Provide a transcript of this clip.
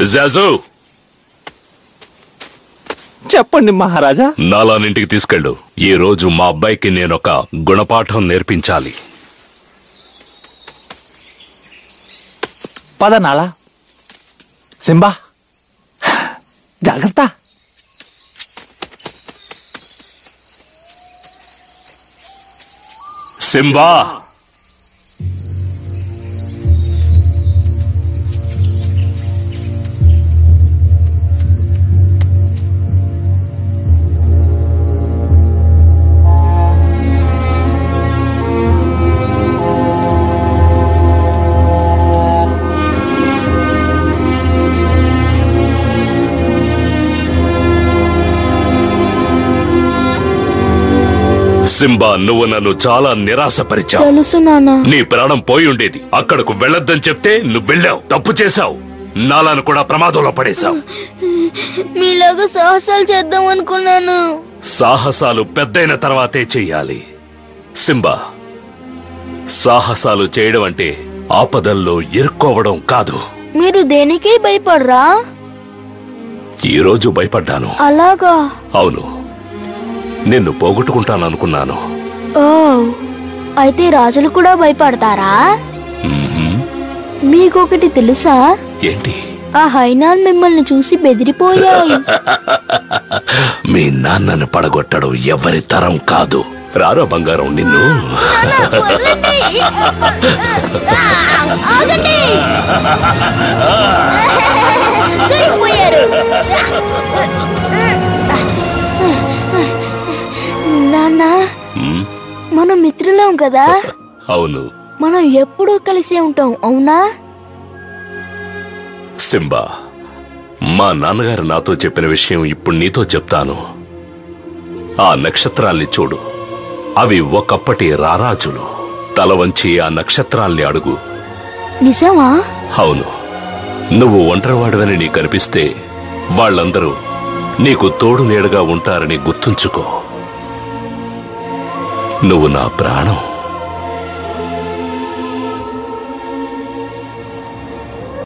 జాజు, చెప్పండి మహారాజా. నాలానింటికి తీసుకెళ్ళు. ఈ రోజు మా అబ్బాయికి నేనొక గుణపాఠం నేర్పించాలి. పద నాలా. సింబా, జాగ్రత్త. సింబా, సింబా, నువ్వు నన్ను చాలా నిరాశపరిచావు. తెలుసు నాన్న. నీ ప్రాణం పోయి ఉండేది. అక్కడకు వెళ్ళొద్దని చెప్తే నువ్వు వెళ్ళావు. తప్పు చేశావు. నాలాను కూడా ప్రమాదంలో పడేశావు. మీలాగా సాహసాలు చేద్దాం అనుకున్నాను. సాహసాలు పెద్దయిన తర్వాతే చెయ్యాలి. సింబా, సాహసాలు చేయడం అంటే ఆపదల్లో ఇరుక్కోవడం కాదు. మీరు దేనికి భయపడరా? ఈరోజు భయపడ్డాను. అలాగా? అవును, నిన్ను పోగొట్టుకుంటాననుకున్నాను. ఓ, అయితే రాజులు కూడా భయపడతారా? మీకొకటి తెలుసా? ఏంటి? ఆ హైనాలు మిమ్మల్ని చూసి బెదిరిపోయాయి. మీ నాన్నను పడగొట్టడం ఎవరి తరం కాదు. రారా బంగారం, నిన్ను. నాన్న, మనం మిత్రులం కదా? అవును. మనం ఎప్పుడూ కలిసే ఉంటాం, అవునా? సింబా, మా నాన్నగారు నాతో చెప్పిన విషయం ఇప్పుడు నీతో చెప్తాను. ఆ నక్షత్రాల్ని చూడు. అవి ఒకప్పటి రారాజులు. తల వంచి ఆ నక్షత్రాల్ని అడుగు. నిజమా? అవును. నువ్వు ఒంటరివాడివని నీకు అనిపిస్తే వాళ్ళందరూ నీకు తోడు నీడగా ఉంటారని గుర్తుంచుకో. నువ్వు నా ప్రాణం.